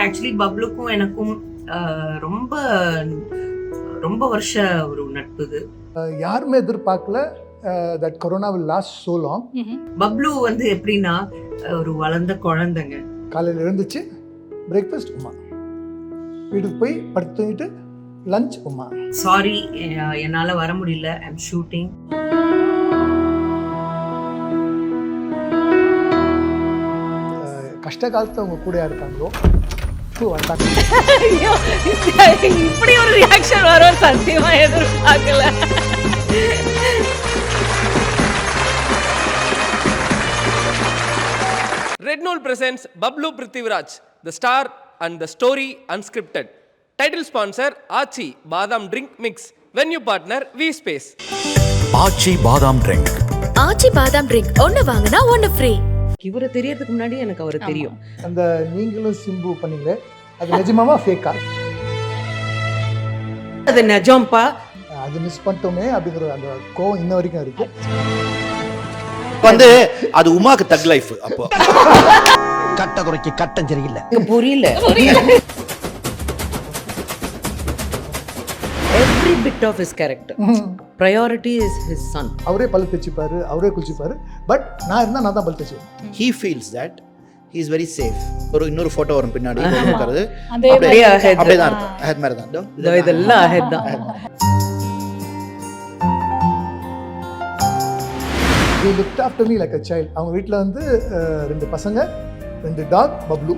Actually பப்ளுக்கும் எனக்கும் ரொம்ப ரொம்ப வருஷ ஒரு நட்பு இது. யாருமே எதிர்பார்க்கல that corona will last so long. Bablu வந்து எப்படின்னா ஒரு வளர்ந்த குழந்தைங்க. காலையில் எழுந்துச்சு பிரேக்ஃபாஸ்ட் உமா, வீட்டுக்கு போய் படுத்து தூங்கிட்டு லஞ்ச் உமா. சாரி என்னால் வர முடியல, ஐம் ஷூட்டிங். கஷ்ட காலத்தில் அவங்க கூட இருக்காங்களோ இப்படி ஒரு ரியாக்ஷன் வரும் சத்தியமா எதிர்பார்க்கல. Red Nool presents Bablu Prithviraj, the star and the story unscripted. Title sponsor Aachi Badam Drink Mix. Venue partner V Space. Aachi Badam Drink. Aachi Badam Drink. ஒன்னு வாங்குனா ஒன்னு ஃப்ரீ. இவரை தெரியறதுக்கு முன்னாடி எனக்கு அவரை தெரியும். அந்த நீங்களும் சிம்பு பண்ணீங்களே, அது நிஜமாவா ஃபேக்கா? அது நிஜம்பா. அது மிஸ் பண்ணிட்டோமே அப்படிங்கிற அந்த கோவம் இன்ன வரைக்கும் இருக்கு. வந்து அது உமாக்கு தக் லைஃப். அப்போ கட்ட குறைக்கு கட்டம் சரியில்லை. புரியல. Every bit of his character. Priority is his son. அவரே பல்லு தேய்ச்சிப்பாரு, அவரே குளிச்சுப்பாரு. பட் நான் இருந்தா நான் தான் பல்லு தேய்ச்சுவேன். he feels that he is very safe. ஒரு இன்னொரு போட்டோ வரும் பின்னாடி இருக்கிறது. அப்படியே ahead. அப்படியே தான் இருக்கும். ahead மாதிரி தான். இதெல்லாம் ahead தான். He looked after me like a child. அவங்க வீட்டில் வந்து 2 பசங்க, 2 டாக், பப்ளு.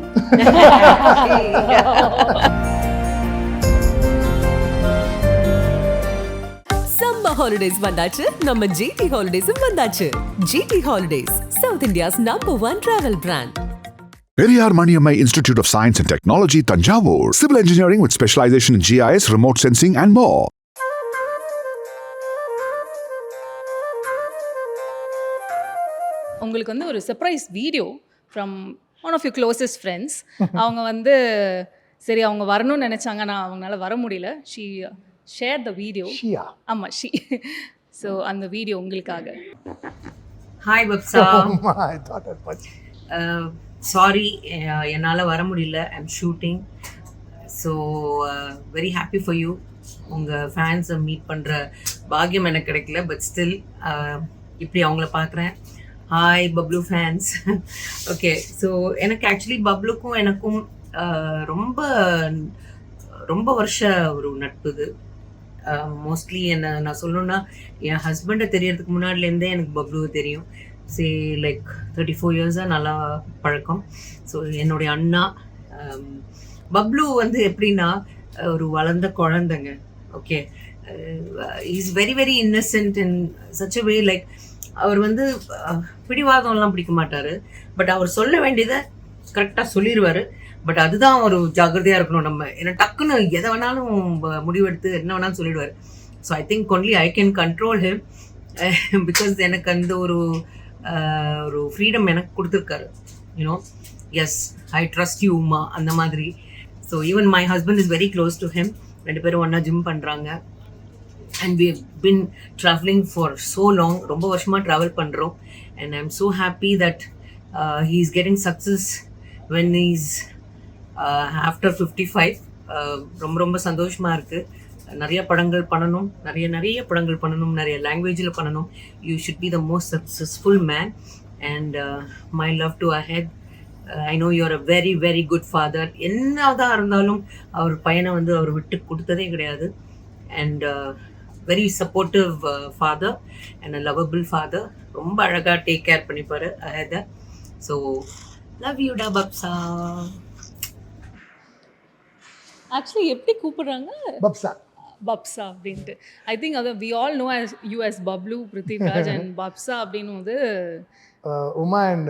சம்மர் ஹாலிடேஸ் வந்தாச்சு, நம்ம ஜிடி ஹாலிடேஸும் வந்தாச்சு. GT holidays, south India's #1 travel brand. Periyar Maniammai Institute of Science and Technology, Tanjavur. Civil engineering with specialization in GIS, remote sensing and more. உங்களுக்கு வந்து ஒரு surprise video from one of you closest friends. அவங்க வந்து சரி அவங்க வரணும்னு நினச்சாங்க, நான் அவங்களால வர முடியல. She share the video. ஷியா. ஆமாம், ஷீ. ஸோ அந்த வீடியோ உங்களுக்காக. Hi Pabsa. I thought as much. Sorry என்னால் வர முடியல, I'm shooting. So very happy for you. உங்கள் ஃபேன்ஸை மீட் பண்ணுற பாக்கியம் எனக்கு கிடைக்கல, பட் ஸ்டில் இப்படி அவங்கள பார்க்குறேன். Hi Bablu fans. Okay, so எனக்கு ஆக்சுவலி பப்ளுக்கும் எனக்கும் ரொம்ப ரொம்ப வருஷ ஒரு நட்பு இது. மோஸ்ட்லி என்ன நான் சொல்லணுன்னா, என் ஹஸ்பண்டை தெரியறதுக்கு முன்னாடிலேருந்தே எனக்கு பப்ளுவை தெரியும். சே லைக் 34 இயர்ஸாக நல்லா பழக்கம். ஸோ என்னுடைய அண்ணா பப்ளு வந்து எப்படின்னா ஒரு வளர்ந்த குழந்தைங்க. Okay, is very very innocent in such a way. Like அவர் வந்து பிடிவாதம்லாம் பிடிக்க மாட்டார், பட் அவர் சொல்ல வேண்டியதை கரெக்டாக சொல்லிடுவார். பட் அதுதான் ஒரு ஜாக்கிரதையாக இருக்கணும் நம்ம. ஏன்னா டக்குன்னு எதை வேணாலும் முடிவெடுத்து என்ன வேணாலும் சொல்லிடுவார். So I think only I can control him, because எனக்கு அந்த ஒரு ஒரு ஃப்ரீடம் எனக்கு கொடுத்துருக்காரு. You know, yes I trust you Uma, அந்த மாதிரி. So even my husband is very close to him. 2 பேரும் ஒன்றா ஜிம் பண்ணுறாங்க. And we have been travelling for so long. ரொம்ப வருஷமாக ட்ராவல் பண்ணுறோம். And I am so happy that he is getting success when is after 55. ரொம்ப ரொம்ப சந்தோஷமாக இருக்குது. நிறைய படங்கள் பண்ணணும், நிறைய படங்கள் பண்ணணும், நிறைய லாங்குவேஜில் பண்ணணும். You should be the most successful man and my love to Ahed. I know you are a very very good father. என்னதான் இருந்தாலும் அவர் பையனை வந்து அவர் விட்டு கொடுத்ததே கிடையாது. And very supportive father and a lovable father. ரொம்ப அழகாக டேக் கேர் பண்ணிப்பார் அஹெதை. ஸோ லவ் யூ டா பப்சா. ஆக்சுவலி எப்படி கூப்பிடுறாங்க? பப்சா. பப்சா அப்படின்ட்டு. ஐ திங்க் அதை we all know as you as Bablu Prithviraj and பப்சா அப்படின்னு வந்து Uma and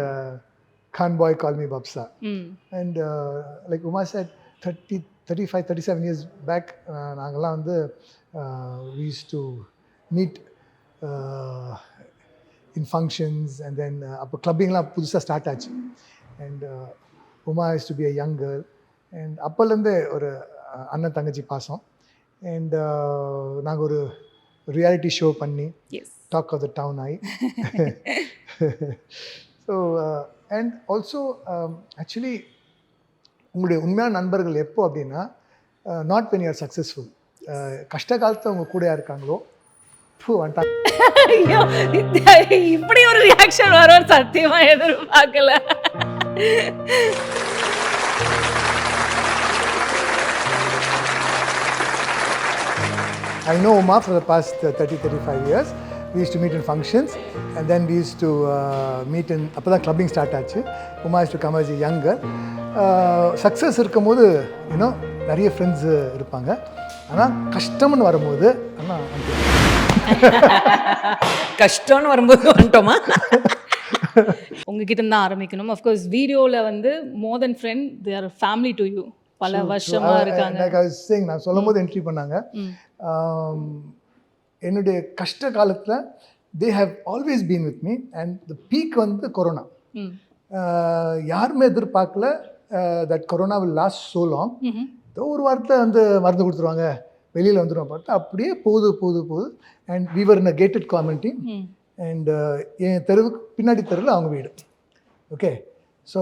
Khan boy call me Babsa. And like Uma said, 35, 37 years back, நாங்கெல்லாம் வந்து we used to meet in functions, and then அப்போ கிளப்பிங்லாம் புதுசாக ஸ்டார்ட் ஆச்சு. And Uma used to be a young girl. And அப்போலேருந்தே ஒரு அண்ணன் தங்கச்சி பாசம். And நாங்கள் ஒரு ரியாலிட்டி ஷோ பண்ணி டாக் ஆஃப் த டவுன் ஆகி. ஸோ அண்ட் ஆல்சோ ஆக்சுவலி உங்களுடைய உண்மையான நண்பர்கள் எப்போ அப்படின்னா not when you are successful. கஷ்ட காலத்தில் அவங்க கூட இருக்காங்களோ வந்துட்டாங்க. ஐயோ, இப்படி ஒரு ரியாக்ஷன் வரும் சத்தியமா எதிர்பார்க்கல. I know Uma for the past 30-35 years. We used to meet in functions and then we used to meet in, அப்போ தான் கிளப்பிங் ஸ்டார்ட் ஆச்சு. Uma used to come as a young girl. Success இருக்கும்போது you know நிறைய friends இருப்பாங்க. ஆனால் கஷ்டம்னு வரும்போது ஆனால் கஷ்டம்னு வரும்போது வந்துட்டோமா? உங்ககிட்ட இருந்து தான் ஆரம்பிக்கணும். அஃப்கோர்ஸ் வீடியோவில் வந்து more than friend, they are family to you. பல வருஷமா இருக்காங்க. நான் சொல்லும் போது என்ட்ரி பண்ணாங்க. என்னுடைய கஷ்ட காலத்தில் they have always been with me. And the peak வந்து கொரோனா. யாருமே எதிர்பார்க்கல that corona will last so long. ஒரு வாரத்தில் வந்து மருந்து கொடுத்துருவாங்க, வெளியில் வந்துடுவோம் பார்த்தா அப்படியே போகுது. And we were in a gated community. And என் தெருவுக்கு பின்னாடி தெருவில் அவங்க வீடு. ஓகே, ஸோ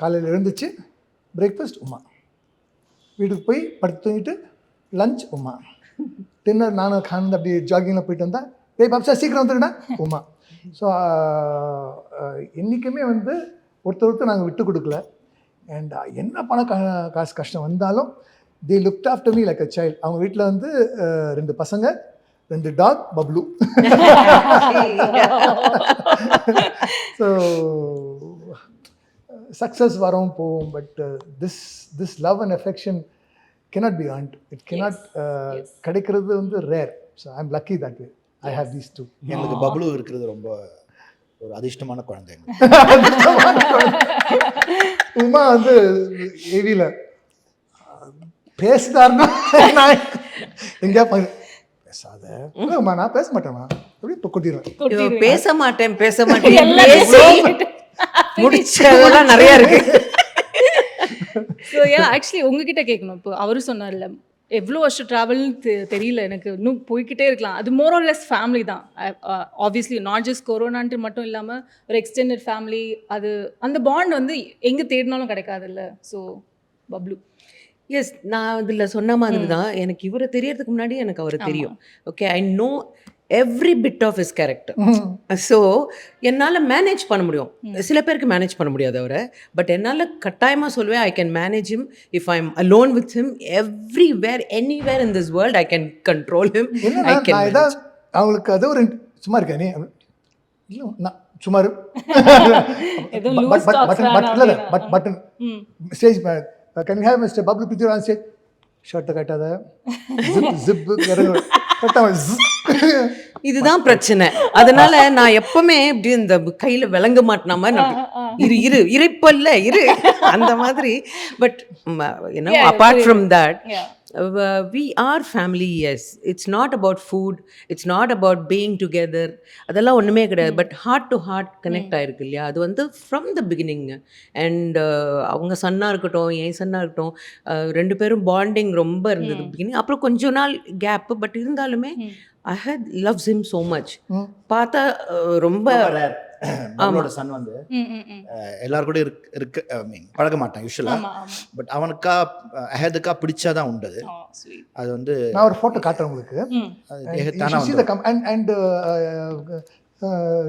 காலையில் எழுந்துச்சு, பிரேக்ஃபாஸ்ட் உமா, வீட்டுக்கு போய் படுத்து தூங்கிட்டு லஞ்ச் உமா, டின்னர் நானும் காணந்து அப்படி ஜாகிங்கில் போயிட்டு வந்தேன். பாப்சா சீக்கிரம் வந்துடுண்ணா உமா. ஸோ என்றைக்குமே வந்து ஒருத்தர் நாங்கள் விட்டு கொடுக்கல. அண்ட் என்ன காசு கஷ்டம் வந்தாலும் they looked after me like a child. அவங்க வீட்டில் வந்து 2 பசங்க, 2 டாக், பப்ளு. ஸோ சக்ஸஸ் வரும் போகும். But this love and affection cannot be earned. It cannot கிடைக்கிறது வந்து rare. So I'm lucky that way. I have these two. எனக்கு பப்ளு இருக்கிறது ரொம்ப ஒரு அதிர்ஷ்டமான குழந்தை. உமா வந்து ஏவியில் பேசுதாருன்னா நான் எங்கேயா பேசாத உமா, நான் பேச மாட்டேன்னா அப்படி இப்போ கொட்டிடுவேன். பேச மாட்டேன் முடிச்சதெல்லாம் நிறைய இருக்கு. ஸோ ஆக்சுவலி உங்ககிட்ட கேட்கணும். இப்போ அவரும் சொன்னார்ல எவ்வளோ வருஷம் ட்ராவல்னு தெரியல எனக்கு, இன்னும் போய்கிட்டே இருக்கலாம். அது மோர் ஆர் லெஸ் ஃபேமிலி தான். ஆப்வியஸ்லி நாட் ஜஸ்ட் கொரோனான்ட்டு மட்டும் இல்லாமல் ஒரு எக்ஸ்டெண்டட் ஃபேமிலி. அது அந்த பாண்ட் வந்து எங்கே தேடினாலும் கிடைக்காதுல்ல. ஸோ பப்ளு. எஸ், நான் இதில் சொன்ன மாதிரி தான். எனக்கு இவரை தெரியறதுக்கு முன்னாடி எனக்கு அவரை தெரியும். Okay, I know every bit of his character. So என்னால் மேனேஜ் பண்ண முடியும். சில பேருக்கு மேனேஜ் பண்ண முடியாது அவரை. பட் என்னால் கட்டாயமாக சொல்லுவேன், I can manage him if I am alone with him. Everywhere anywhere in this world I can control him. I can ஏதாவது அவங்களுக்கு அது ஒரு சும்மா இருக்கா நீ இல்லை நான் சும்மா button stage can you have mister Bablu picture on stage, ஷர்ட்டை கட்டாத, ஜிப்பு இதுதான் பிரச்சனை. அதனால நான் எப்பவுமே இப்படி இந்த கையில விளங்க மாட்டின மாதிரி இருப்பல்ல அந்த மாதிரி. But apart from that we are family. Yes, it's not about food, it's not about being together. அதெல்லாம் ஒண்ணுமே கிடையாது. But heart to heart connect ஆயிருக்கு இல்லையா, அது வந்து ஃப்ரம் த பிகினிங். அண்ட் அவங்க சன்னா இருக்கட்டும், என் சன்னா இருக்கட்டும், 2 பேரும் பாண்டிங் ரொம்ப இருந்தது பிகினிங். அப்புறம் கொஞ்ச நாள் கேப். பட் இருந்தாலுமே I had loves him so much. பார்த்தா ரொம்ப நம்மளோட சன் வந்து எல்லாரும் கூட இருக்கு பழக மாட்டான் யூஸ்வலா. பட் அவனுக்கா அஹதுக்கா பிடிச்சாதான் உண்டு. அது வந்து நான் ஒரு ஃபோட்டோ காட்டுறேன் உங்களுக்கு. அண்ட்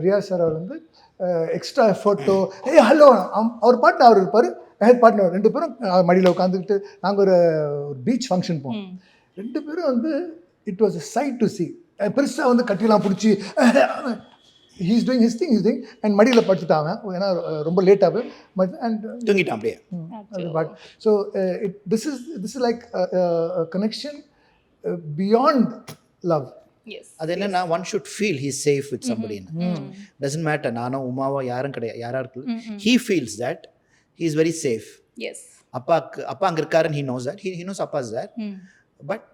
ரியாஸ் சார் அவர் வந்து எக்ஸ்ட்ரா ஃபோட்டோ ஹலோ அவர் பாட்டு அவர் இருப்பார், அஹத் பாட்டு 2 பேரும் மடியில் உட்காந்துக்கிட்டு நாங்கள் ஒரு பீச் ஃபங்க்ஷன் போனோம். 2 பேரும் வந்து it was a sight to see. பெருசாக வந்து கட்டிலாம் பிடிச்சி he's doing his thing and மடியில் படுத்துட்டாங்க. ஏன்னா ரொம்ப லேட்டாக அண்ட் தூங்கிட்டான் அப்படியே. But so this is like connection beyond love. அது என்னன்னா one should feel he safe with somebody. Doesn't matter நானும் உமாவோ யாரும் கிடையாது, யாரா இருக்கு, he feels that he is very safe. அப்பா அங்கே இருக்காருன்னு he knows that, he knows அப்பா இஸ் தட். பட்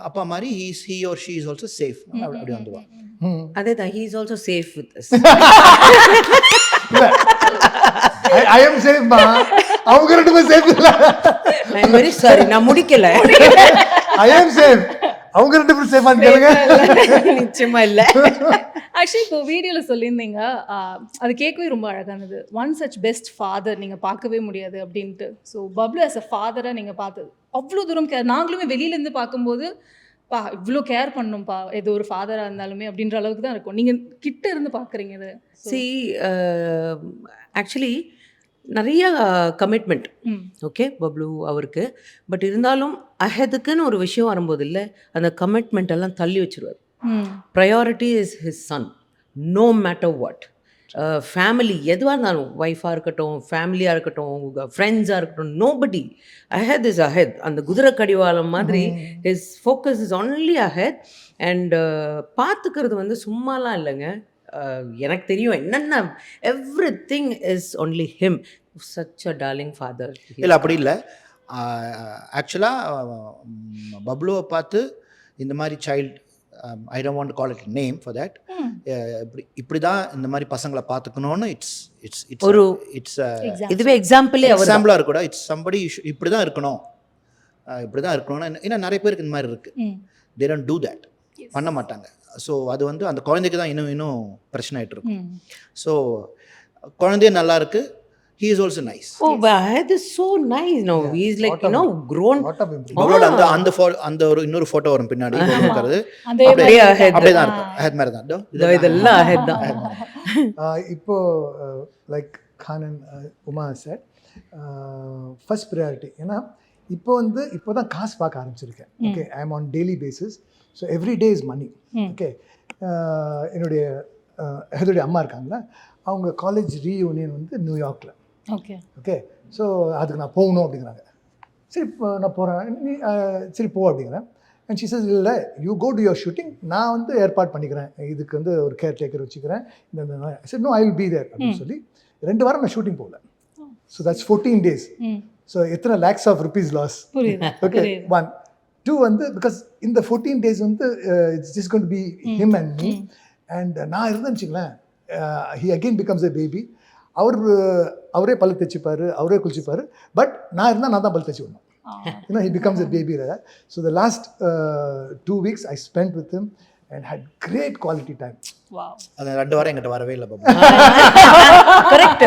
அப்பா மாதிரி he or she is also safe. அப்படி வந்துடுவான். அதே தான், he is also safe with us. I am safe மா, அவங்க 2 பேரும் சேஃப் இல்ல. I am very sorry, நான் முடிக்கல. I am safe. அவங்க 2 பேரும் சேஃபான்னு கேளுங்க. நிச்சயமா இல்ல. ஆக்சுவலி இப்போ வீடியோவில் சொல்லியிருந்தீங்க அது கேட்கவே ரொம்ப அழகானது. ஒன் சச் பெஸ்ட் ஃபாதர் நீங்கள் பார்க்கவே முடியாது அப்படின்ட்டு. ஸோ பப்ளு ஆஸ் அ ஃபாதராக நீங்கள் பார்த்தது அவ்வளோ தூரம் கேர். நாங்களுமே வெளியிலேருந்து பார்க்கும்போது இவ்வளோ கேர் பண்ணணும்ப்பா ஏதோ ஒரு ஃபாதராக இருந்தாலுமே அப்படின்ற அளவுக்கு தான் இருக்கும். நீங்கள் கிட்ட இருந்து பார்க்குறீங்க இது. See, ஆக்சுவலி நிறைய கமிட்மெண்ட் ஓகே பப்ளு அவருக்கு. பட் இருந்தாலும் அஹதுக்குன்னு ஒரு விஷயம் வரும்போது இல்லை, அந்த கமிட்மெண்ட் எல்லாம் தள்ளி வச்சிருவார். Priority is his son no matter what. Family எதுவாக இருந்தாலும், ஒய்ஃபாக இருக்கட்டும், ஃபேமிலியாக இருக்கட்டும், ஃப்ரெண்ட்ஸாக இருக்கட்டும், நோபடி அஹெத் இஸ் அஹெத். அந்த குதிரை கடிவாளம் மாதிரி his focus is only Ahed. And பார்த்துக்கிறது வந்து சும்மாலாம் இல்லைங்க. எனக்கு தெரியும் என்னென்ன everything is only him. Such a darling father. இல்லை அப்படி இல்லை. ஆக்சுவலாக பப்ளுவை பார்த்து இந்த மாதிரி child, I don't want to call it name for that, இப்படி தான் இந்த மாதிரி பசங்களை பார்த்துக்கணும்னு இட்ஸ் ஒரு இட்ஸ் இதுவே எக்ஸாம்பிளே எக்ஸாம்பிளாக இருக்கக்கூடாது. இட்ஸ் சம்படி இப்படி தான் இருக்கணும், இப்படி தான் இருக்கணும்னு. ஏன்னா நிறைய பேருக்கு இந்த மாதிரி இருக்குது. தே டோன்ட் டூ தட், பண்ண மாட்டாங்க. ஸோ அது வந்து அந்த குழந்தைக்கு தான் இன்னும் பிரச்சனை ஆகிட்டு இருக்கும். ஸோ குழந்தைய நல்லா இருக்குது. He is also nice. Oh, that is so nice. Now he is like, grown. பப்ளோட அந்த ஒரு இன்னொரு ஃபோட்டோ வரும் பின்னாடி இருக்கிறது. அப்படியே அஹெத் அப்படியே தான் இருக்கும். அஹெத் மாதிரி தான். இதெல்லாம் அஹெத் தான். இப்போ லைக் கானன் உமா சார் ஃபர்ஸ்ட் ப்ரையாரிட்டி. ஏன்னா இப்போ தான் காசு பார்க்க ஆரம்பிச்சிருக்கேன். Okay, I am on daily basis. So every day is money. Okay, என்னுடைய அம்மா இருக்காங்களா, அவங்க காலேஜ் ரீயூனியன் வந்து நியூயார்க்கில். ஓகே ஓகே, ஸோ அதுக்கு நான் போகணும் அப்படிங்கிறாங்க. சரி நான் போகிறேன், நீ சரி போ அப்படிங்கிறேன். அண்ட் ஷி சேஸ் இல்லை, you go to your shooting, நான் வந்து ஏற்பாடு பண்ணிக்கிறேன், இதுக்கு வந்து ஒரு கேர் டேக்கர் வச்சுக்கிறேன், இந்த சரி no I will be there அப்படின்னு சொல்லி 2 வாரம் நான் ஷூட்டிங் போகல. So that's 14 days. ஸோ எத்தனை lakhs of rupees loss. Okay, 1 2 வந்து பிகாஸ் இந்த 14 days வந்து it's just going to be him and me. அண்ட் நான் இருந்தேன்னு வச்சுங்களேன், he again becomes a baby. அவரே பல்லு தைச்சிப்பார், அவரே குளிச்சுப்பார். பட் நான் இருந்தால் நான் தான் பல்லு தைச்சி விடணும். He becomes a baby. So the last 2 weeks I spent with him and had great quality time. Wow. அது 2 வாரம் என்கிட்ட வரவே இல்லை பப்ளு. கரெக்ட்.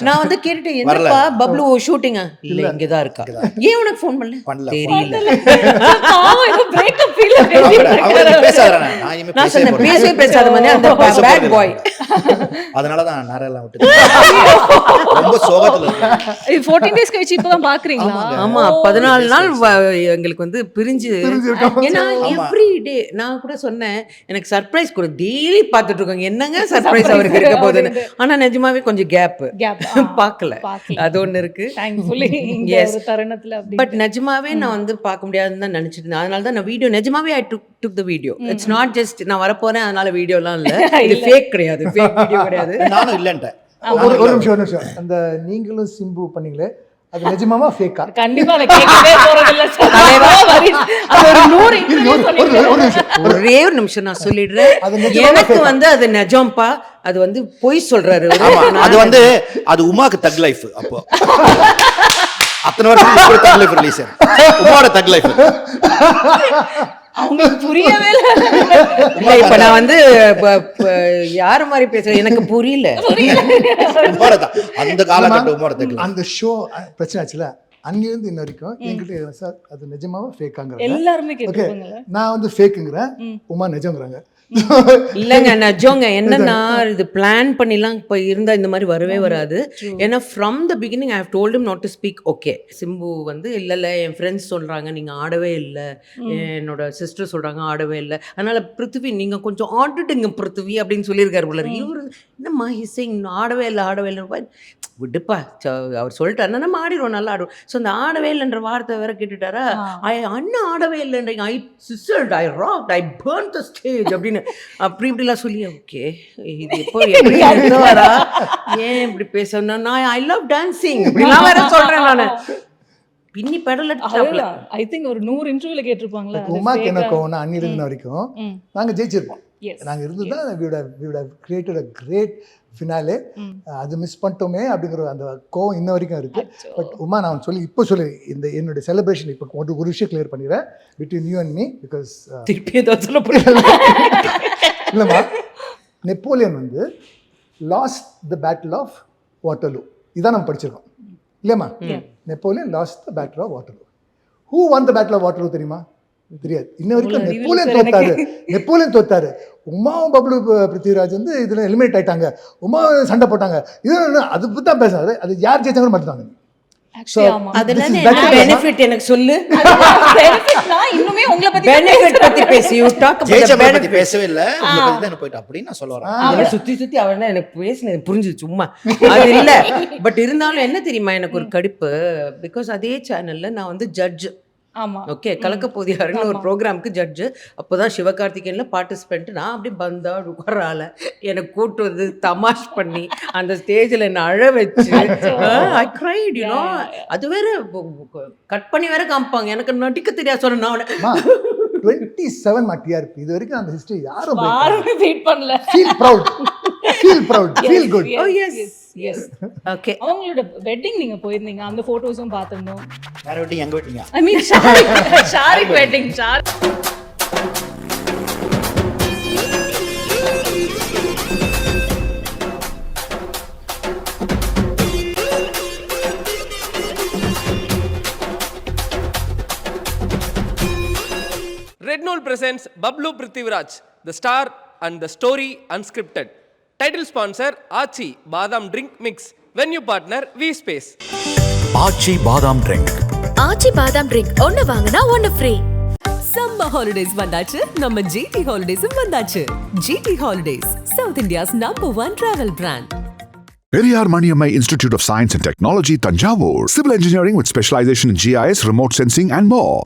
நான் வந்து கேட்டுட்டேன், என்னப்பா பப்ளு ஷூட்டிங்கா? இல்லை இங்கே தான் இருக்கா. ஏன் உனக்கு ஃபோன் பண்ணல? தெரியல. பிரேக்கப் ஃபீல் நான் சொன்னேன் பேசவே பேசாத மாதிரி அந்த பேட் பாய். அதனால தான் நாரெல்லாம் விட்டு ரொம்ப சோகத்தில் இருக்கேன். 14 days கழிச்சு இப்போ தான் பார்க்குறீங்களா? ஆமா, 14 நாள் எங்களுக்கு வந்து பிரிஞ்சு. ஏன்னா எவ்ரி டே நான் கூட சொன்னேன், எனக்கு சர்ப்ரைஸ் கொடு, டெய்லி பார்த்துட்டு இருக்கோங்க, என்னங்க சர்ப்ரைஸ் அவருக்கு இருக்க போகுதுன்னு. ஆனா நிஜமாவே கொஞ்சம் கேப் பார்க்கல, அது ஒன்று இருக்கு. ஒரு தருணத்துல பட் நிஜமாவே நான் வந்து பார்க்க முடியாதுன்னு தான் நினைச்சிட்டு இருந்தேன். அதனால தான் நான் வீடியோ நிஜமாவே I took the video. It's not just நான் வரப்போறேன் அதனால வீடியோலாம் இல்லை. இது ஃபேக் கிடையாது, ஃபேக் வீடியோ கிடையாது. நானும் இல்லைன்ட்டேன். ஒரு நிமிஷம். அந்த நீங்களும் சிம்பு பண்ணீங்களே, அது நிஜமாவா ஃபேக்கா? கண்டிப்பா நான் கேட்கவே போறதில்ல சார். அது ஒரு 100 ஒரே ஒரு நிமிஷம் நான் சொல்லிடுறேன். எனக்கு வந்து அது நிஜம்பா, அது வந்து பொய் சொல்றாரு. அது வந்து அது உமாக்கு தக் லைஃப். அப்போ அத்தனை வருஷம் தக் லைஃப் ரிலீஸ் உமாவோட தக் லைஃப் அவங்களுக்கு புரியவே இல்லை. இப்ப நான் வந்து யார மாதிரி பேசுறேன் எனக்கு புரியல. அந்த காலகட்டம் உமாவோட தக் லைஃப். அந்த ஷோ பிரச்சனை ஆச்சுல, அங்கிருந்து இன்ன வரைக்கும் என்கிட்ட சார் அது நிஜமாவா ஃபேக்காங்க எல்லாருமே கேட்பாங்க. நான் வந்து ஃபேக்குங்கிறேன், உமா நிஜங்கிறாங்க. இல்லைங்க நிஜங்க. என்னன்னா இது பிளான் பண்ணிலாம் இப்போ இருந்தால் இந்த மாதிரி வரவே வராது. ஏன்னா from the beginning I have told him not to speak. Okay, Simbu வந்து இல்லை என் ஃப்ரெண்ட்ஸ் சொல்கிறாங்க நீங்கள் ஆடவே இல்லை, என்னோட சிஸ்டர் சொல்கிறாங்க ஆடவே இல்லை, அதனால் பிருத்திவி நீங்கள் கொஞ்சம் ஆடிடுங்க பிருத்திவி அப்படின்னு சொல்லியிருக்காரு போல. இவர் என்னம்மா ஹிஸ்ஸிங் ஆடவே இல்லை விடுப்பா, அவர் சொல்லிட்டாரு நம்ம ஆடிடுவோம், நல்லா ஆடுவோம். ஸோ அந்த ஆடவே இல்லைன்ற வார்த்தை வேற கேட்டுட்டாரா, அண்ணா ஆடவே இல்லைன்றீங்க, I rocked, I burn the stage அப்படின்னு இப்படிலாம் சொல்லி. ஓகே, இது எப்போ வரா, ஏன் இப்படி பேசணும்னா நான் ஐ லவ் டான்சிங் இப்படிலாம் வேற சொல்றேன் நான். பின்னி பெடல் ஐ திங்க் ஒரு 100 இன்டர்வியூல கேட்டிருப்பாங்களா. உமாக்கு என்ன கோவம்னா அன்னிலிருந்து வரைக்கும் நாங்கள் ஜெயிச்சிருப்போம். நாங்கள் இருந்து தான் we would have created a great finale. அது மிஸ் பண்ணிட்டோமே அப்படிங்கிற அந்த கோவம் இன்ன வரைக்கும் இருக்குது. பட் உமா நான் இப்போ சொல்லி இந்த என்னுடைய செலிப்ரேஷன் இப்போ ஒரு விஷயம் கிளியர் பண்ணிடுறேன் between you and me. Because திருப்பி ஏதாவது சொல்ல புரியல. இல்லைம்மா, நெப்போலியன் வந்து lost the battle of Waterloo, இதான் நம்ம படிச்சிருக்கோம் இல்லையம்மா? Napoleon lost the battle of Waterloo. Who won the battle of Waterloo தெரியுமா? தெரியாது. இன்ன வரைக்கும் நெப்போலியன் தோத்தாரு. உமாவும் பப்ளு பிருத்திவிராஜ் வந்து இதில் எலிமினேட் ஆயிட்டாங்க. உமா சண்டை போட்டாங்க. இது அது பற்றி தான் பேசுறாரு. அது யார் ஜெயிச்சாங்கன்னு மாட்டாங்க. பெனிஃபிட் எனக்கு சொல்லு. இன்னுமே உங்களை பத்தி பெனிஃபிட் பத்தி பேசி யூ டாக் ஜெயிச்சவங்கள பத்தி பேசவே இல்ல, உங்களை பத்தி தான் போயிட்டு அப்படின்னு நான் சொல்ல வரேன். அவன் சுத்தி அவன் எனக்கு பேசினது புரிஞ்சுது சும்மா. அது இல்ல, பட் இருந்தாலும் என்ன தெரியுமா எனக்கு ஒரு கடுப்பு, பிகாஸ் அதே சேனல்ல நான் வந்து ஜட்ஜ். ஆமா. ஓகே, கலக்க போதியாருன்னு ஒரு ப்ரோக்ராமுக்கு ஜட்ஜு. அப்போதான் சிவகார்த்திகேயன்ல பார்ட்டிசிபென்ட். நான் அப்படி பந்தா உட்காரால எனக்கு கூட்டு வந்து தமாஷ் பண்ணி அந்த ஸ்டேஜில் என்னை அழ வச்சு ஐ கிரைட், யூனோ. அது வேற கட் பண்ணி வேற காமிப்பாங்க. எனக்கு நடிக்க தெரியாது சொன்ன நான் 27 டிஆர்பி இது வரைக்கும் அந்த ஹிஸ்டரி யாரும் வெயிட் பண்ணல. Feel proud, feel good. Oh yes. Okay, அவங்களோட வெட்டிங் நீங்க போயிருந்தீங்க, அந்த போட்டோஸும் பார்த்திருந்தோம். வேற வெட்டிங் எங்க வெட்டிங்க? I mean Shariq wedding. Red Nool presents Bablu Prithviraj, the star and the story unscripted. Title sponsor Aachi Badam Drink Mix. Venue partner V-Space. Aachi Badam Drink. ஆச்சி பாதாம் ட்ரிங்க் ஒன்னு வாங்கினா ஒன்னு ஃப்ரீ. சம்மர் ஹாலிடேஸ் வந்தாச்சு, நம்ம GT ஹாலிடேஸும் வந்தாச்சு. GT holidays, south India's #1 travel brand. Periyar Maniammai Institute of Science and Technology, Tanjavur. Civil engineering with specialization in GIS, remote sensing and more.